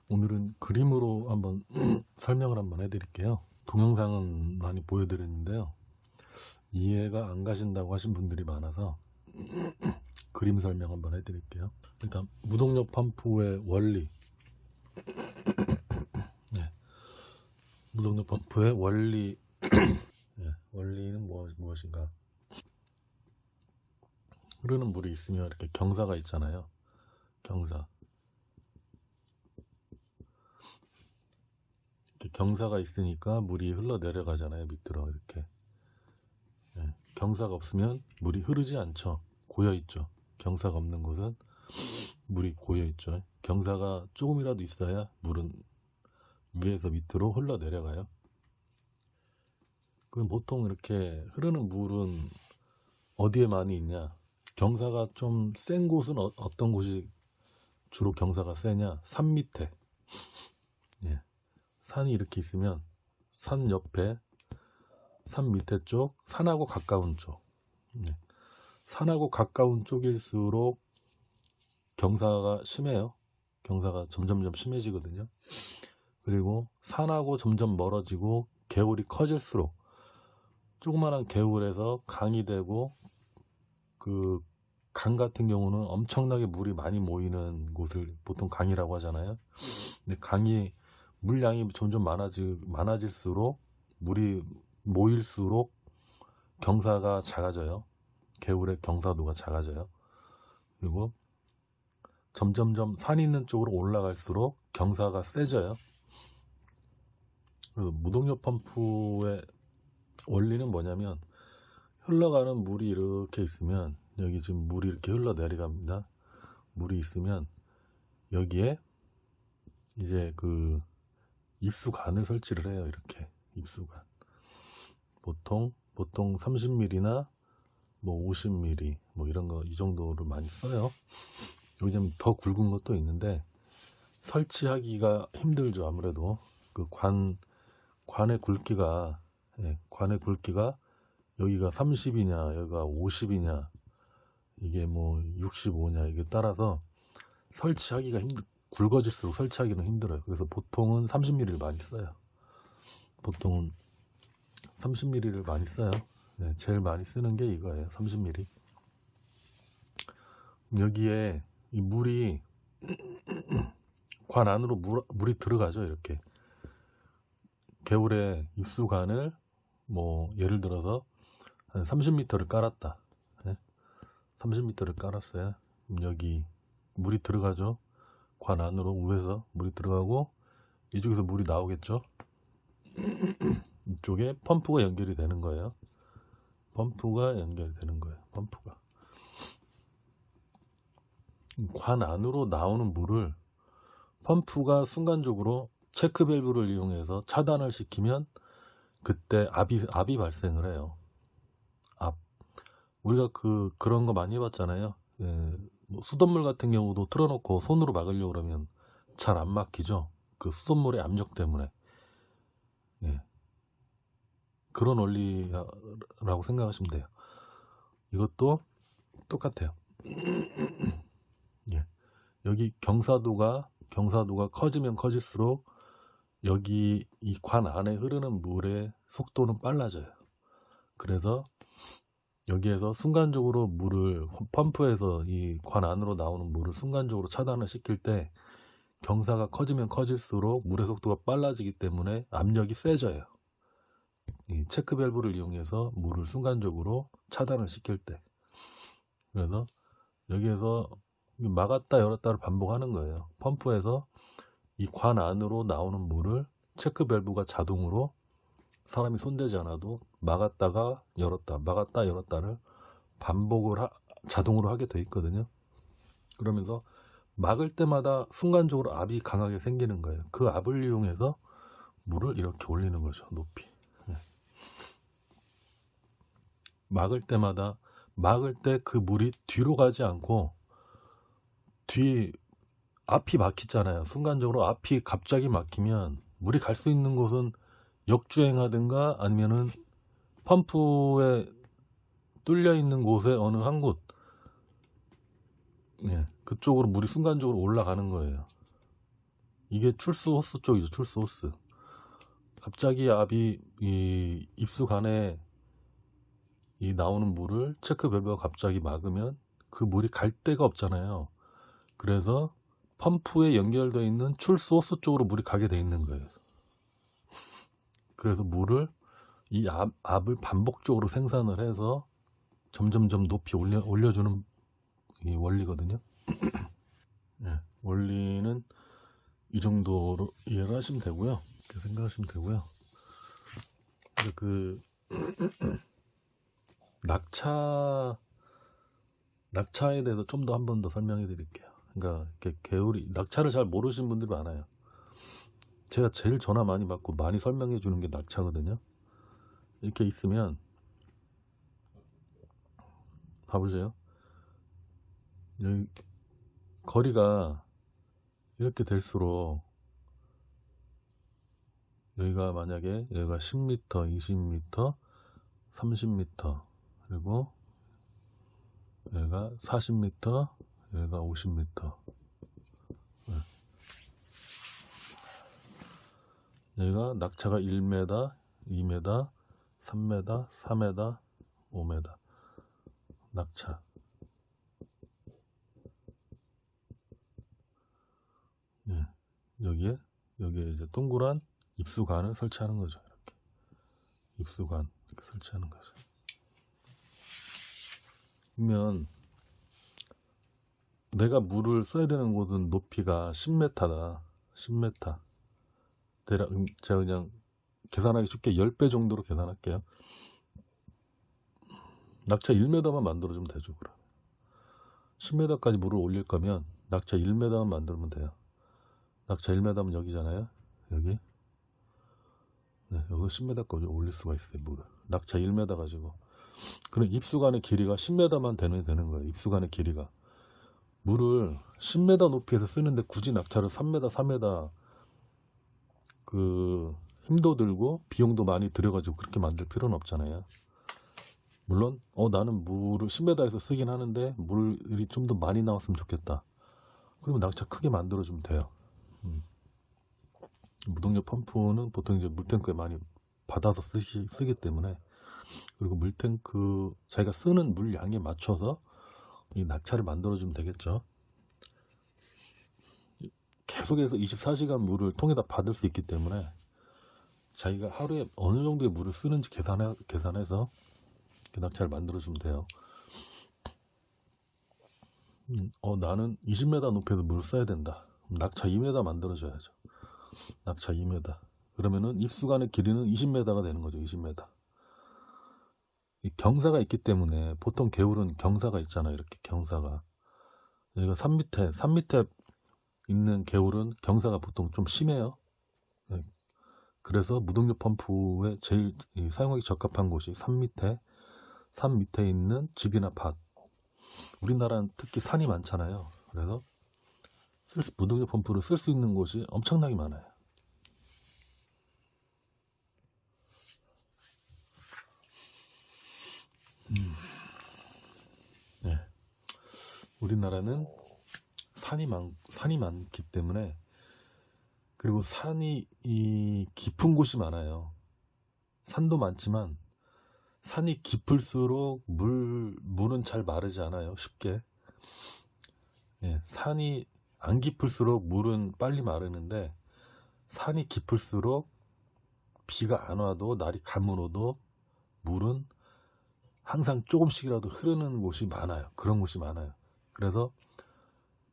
오늘은 그림으로 한번 설명을 한번 해드릴게요. 동영상은 많이 보여드렸는데요. 이해가 안 가신다고 하신 분들이 많아서 그림 설명 한번 해드릴게요. 일단 무동력 펌프의 원리. 네. 무동력 펌프의 원리. 네. 원리는 무엇인가? 흐르는 물이 있으면 이렇게 경사가 있잖아요. 경사. 이렇게 경사가 있으니까 물이 흘러내려가잖아요. 밑으로 이렇게. 네. 경사가 없으면 물이 흐르지 않죠. 고여있죠. 경사가 없는 곳은 물이 고여있죠. 경사가 조금이라도 있어야 물은 위에서 밑으로 흘러내려가요. 그럼 보통 이렇게 흐르는 물은 어디에 많이 있냐? 경사가 좀 센 곳은 어떤 곳이 주로 경사가 세냐? 산 밑에. 예. 산이 이렇게 있으면 산 옆에, 산 밑에 쪽, 산하고 가까운 쪽. 예. 산하고 가까운 쪽일수록 경사가 심해요. 경사가 점점점 심해지거든요. 그리고 산하고 점점 멀어지고 개울이 커질수록 조그마한 개울에서 강이 되고 그 강 같은 경우는 엄청나게 물이 많이 모이는 곳을 보통 강이라고 하잖아요. 근데 강이 물량이 점점 많아질수록 물이 모일수록 경사가 작아져요. 개울의 경사도가 작아져요. 그리고 점점점 산 있는 쪽으로 올라갈수록 경사가 세져요. 무동력 펌프의 원리는 뭐냐면 흘러가는 물이 이렇게 있으면 여기 지금 물이 이렇게 흘러내려갑니다. 물이 있으면 여기에 이제 그 입수관을 설치를 해요. 이렇게 입수관. 보통 30mm나 뭐 50mm 뭐 이런 거 이 정도를 많이 써요. 여기 좀 더 굵은 것도 있는데 설치하기가 힘들죠. 아무래도 그 관의 굵기가 관의 굵기가 여기가 30이냐 여기가 50이냐 이게 뭐 65냐 이게 따라서 설치하기가 굵어질수록 설치하기는 힘들어요. 그래서 보통은 30mm를 많이 써요. 보통은 30mm를 많이 써요. 네, 제일 많이 쓰는 게 이거예요. 30mm. 여기에 이 물이 관 안으로 물이 들어가죠. 이렇게 개울에 입수관을 뭐 예를 들어서 한 30m를 깔았다. 30m를 깔았어요. 여기 물이 들어가죠. 관 안으로 위에서 물이 들어가고 이쪽에서 물이 나오겠죠. 이쪽에 펌프가 연결이 되는 거예요. 펌프가 연결이 되는 거예요. 펌프가 관 안으로 나오는 물을 펌프가 순간적으로 체크 밸브를 이용해서 차단을 시키면 그때 압이 발생을 해요. 우리가 그런 거 많이 해봤잖아요. 뭐 수돗물 같은 경우도 틀어놓고 손으로 막으려고 그러면 잘 안 막히죠. 그 수돗물의 압력 때문에. 그런 원리라고 생각하시면 돼요. 이것도 똑같아요. 여기 경사도가 커지면 커질수록 여기 이 관 안에 흐르는 물의 속도는 빨라져요. 그래서 여기에서 순간적으로 물을 펌프에서 이 관 안으로 나오는 물을 순간적으로 차단을 시킬 때 경사가 커지면 커질수록 물의 속도가 빨라지기 때문에 압력이 세져요. 이 체크 밸브를 이용해서 물을 순간적으로 차단을 시킬 때. 그래서 여기에서 막았다 열었다를 반복하는 거예요. 펌프에서 이 관 안으로 나오는 물을 체크 밸브가 자동으로 사람이 손대지 않아도 막았다가 열었다 막았다 열었다를 반복을 자동으로 하게 돼 있거든요. 그러면서 막을 때마다 순간적으로 압이 강하게 생기는 거예요. 그 압을 이용해서 물을 이렇게 올리는 거죠. 높이. 막을 때 그 물이 뒤로 가지 않고 앞이 막히잖아요. 순간적으로 앞이 갑자기 막히면 물이 갈 수 있는 곳은 역주행하든가 아니면은 펌프에 뚫려 있는 곳에 어느 한 곳, 그쪽으로 물이 순간적으로 올라가는 거예요. 이게 출수 호스 쪽이죠. 출수 호스. 갑자기 압이 이 입수관에 이 나오는 물을 체크 밸브가 갑자기 막으면 그 물이 갈 데가 없잖아요. 그래서 펌프에 연결되어 있는 출수 호스 쪽으로 물이 가게 돼 있는 거예요. 그래서 물을 이 압을 반복적으로 생산을 해서 점점점 높이 올려주는 이 원리거든요. 네, 원리는 이 정도로 이해를 하시면 되고요. 이렇게 생각하시면 되고요. 그 낙차에 대해서 좀 더 한 번 더 설명해 드릴게요. 그러니까 이렇게 개울이 낙차를 잘 모르시는 분들이 많아요. 제가 제일 전화 많이 받고 많이 설명해 주는 게 낙차거든요. 이렇게 있으면 봐보세요. 여기 거리가 이렇게 될수록 여기가 만약에 여기가 10m, 20m, 30m 그리고 여기가 40m, 여기가 50m. 여기가 낙차가 1m, 2m, 3m, 4m, 5m. 낙차. 예. 여기에 이제 동그란 입수관을 설치하는 거죠. 이렇게 입수관 이렇게 설치하는 거죠. 그러면 내가 물을 써야 되는 곳은 높이가 10m다. 10m. 대략 제가 그냥 계산하기 쉽게 10배 정도로 계산할게요. 낙차 1m만 만들어주면 되죠. 그럼 10m까지 물을 올릴 거면 낙차 1m만 만들면 돼요. 낙차 1m면 여기잖아요. 여기. 네, 여기 10m까지 올릴 수가 있어요. 물을. 낙차 1m 가지고. 그럼 입수관의 길이가 10m만 되는 거예요. 입수관의 길이가. 물을 10m 높이에서 쓰는데 굳이 낙차를 3m, 4m 그 힘도 들고 비용도 많이 들여가지고 그렇게 만들 필요는 없잖아요. 물론 나는 물을 10m에서 쓰긴 하는데 물이 좀 더 많이 나왔으면 좋겠다. 그러면 낙차 크게 만들어주면 돼요. 무동력 펌프는 보통 이제 물탱크에 많이 받아서 쓰기 때문에 그리고 물탱크 자기가 쓰는 물량에 맞춰서 이 낙차를 만들어주면 되겠죠. 계속해서 24시간 물을 통에다 받을 수 있기 때문에 자기가 하루에 어느 정도의 물을 쓰는지 계산해서 낙차를 만들어주면 돼요. 나는 20m 높이에서 물을 써야 된다. 낙차 2m 만들어줘야죠. 낙차 2m. 그러면은 입수관의 길이는 20m가 되는 거죠. 20m. 이 경사가 있기 때문에 보통 개울은 경사가 있잖아요. 이렇게 경사가. 여기가 3m 있는 개울은 경사가 보통 좀 심해요. 네. 그래서 무동력 펌프에 제일 사용하기 적합한 곳이 산 밑에 있는 집이나 밭. 우리나라는 특히 산이 많잖아요. 그래서 무동력 펌프를 쓸 수 있는 곳이 엄청나게 많아요. 네. 우리나라는 산이 많기 때문에 그리고 산이 깊은 곳이 많아요. 산도 많지만 산이 깊을수록 물은 잘 마르지 않아요. 쉽게. 예, 산이 안 깊을수록 물은 빨리 마르는데 산이 깊을수록 비가 안 와도 날이 가물어도 물은 항상 조금씩이라도 흐르는 곳이 많아요. 그런 곳이 많아요. 그래서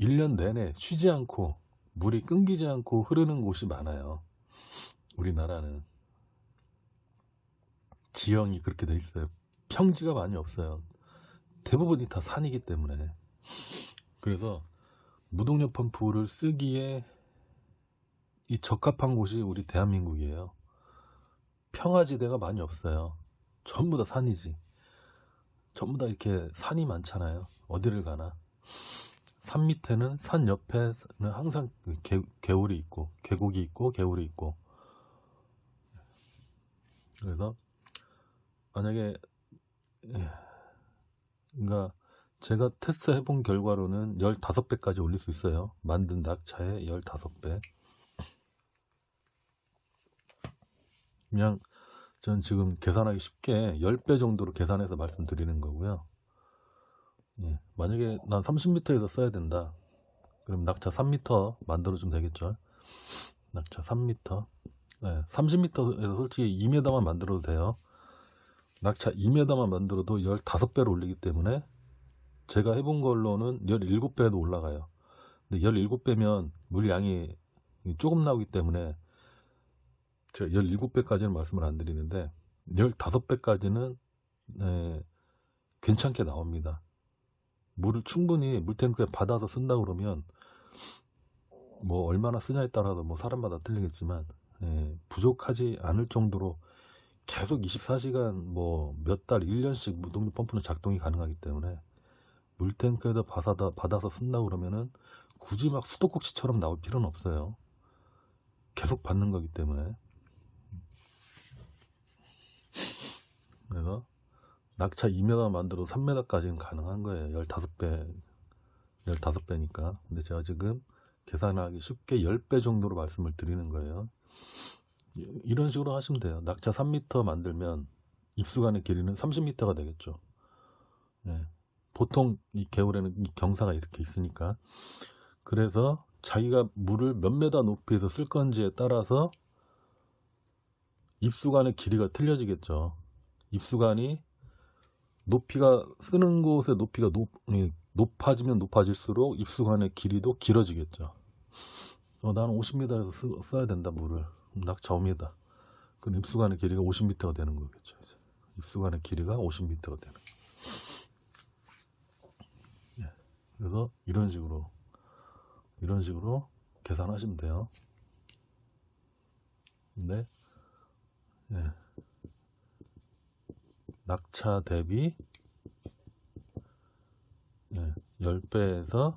1년 내내 쉬지 않고 물이 끊기지 않고 흐르는 곳이 많아요. 우리나라는 지형이 그렇게 돼 있어요. 평지가 많이 없어요. 대부분이 다 산이기 때문에. 그래서 무동력 펌프를 쓰기에 이 적합한 곳이 우리 대한민국이에요. 평화지대가 많이 없어요. 전부 다 산이지. 전부 다 이렇게 산이 많잖아요. 어디를 가나. 산 밑에는 산 옆에는 항상 개울이 있고 계곡이 있고 개울이 있고. 그래서 만약에 그러니까 제가 테스트 해본 결과로는 15배까지 올릴 수 있어요. 만든 낙차의 15배. 그냥 전 지금 계산하기 쉽게 10배 정도로 계산해서 말씀드리는 거고요. 예, 만약에 난 30m에서 써야 된다. 그럼 낙차 3m 만들어주면 되겠죠. 낙차 3m. 네, 30m에서 솔직히 2m만 만들어도 돼요. 낙차 2m만 만들어도 15배로 올리기 때문에 제가 해본 걸로는 17배도 올라가요. 근데 17배면 물량이 조금 나오기 때문에 제가 17배까지는 말씀을 안 드리는데 15배까지는 괜찮게 나옵니다. 물을 충분히 물탱크에 받아서 쓴다 그러면 뭐 얼마나 쓰냐에 따라서 뭐 사람마다 틀리겠지만 부족하지 않을 정도로 계속 24시간 뭐 몇 달 1년씩 무동력 펌프는 작동이 가능하기 때문에 물탱크에다 받아서 쓴다 그러면은 굳이 막 수도꼭지처럼 나올 필요는 없어요. 계속 받는 거기 때문에. 그래서 낙차 2m 만들어도 3m까지는 가능한 거예요. 15배니까. 근데 제가 지금 계산하기 쉽게 10배 정도로 말씀을 드리는 거예요. 이런 식으로 하시면 돼요. 낙차 3m 만들면 입수관의 길이는 30m가 되겠죠. 네. 보통 이 개울에는 이 경사가 이렇게 있으니까. 그래서 자기가 물을 몇 메다 높이에서 쓸 건지에 따라서 입수관의 길이가 틀려지겠죠. 입수관이 높이가 쓰는 곳의 높이가 높아지면 높아질수록 입수관의 길이도 길어지겠죠. 나는 50m에서 써야 된다 물을. 낙차 5m. 그럼 입수관의 길이가 50m가 되는 거겠죠. 입수관의 길이가 50m가 되는 거죠. 그래서 이런 식으로 계산하시면 돼요. 근데 낙차 대비 10배에서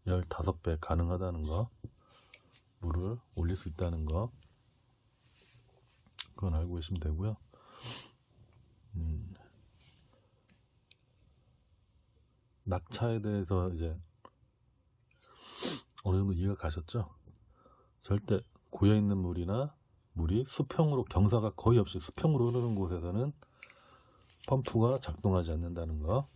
15배 가능하다는 거, 물을 올릴 수 있다는 거, 그건 알고 계시면 되고요. 낙차에 대해서 이제 어느 정도 이해가 가셨죠? 절대 고여있는 물이나 물이 수평으로, 경사가 거의 없이 수평으로 흐르는 곳에서는 펌프가 작동하지 않는다는 거,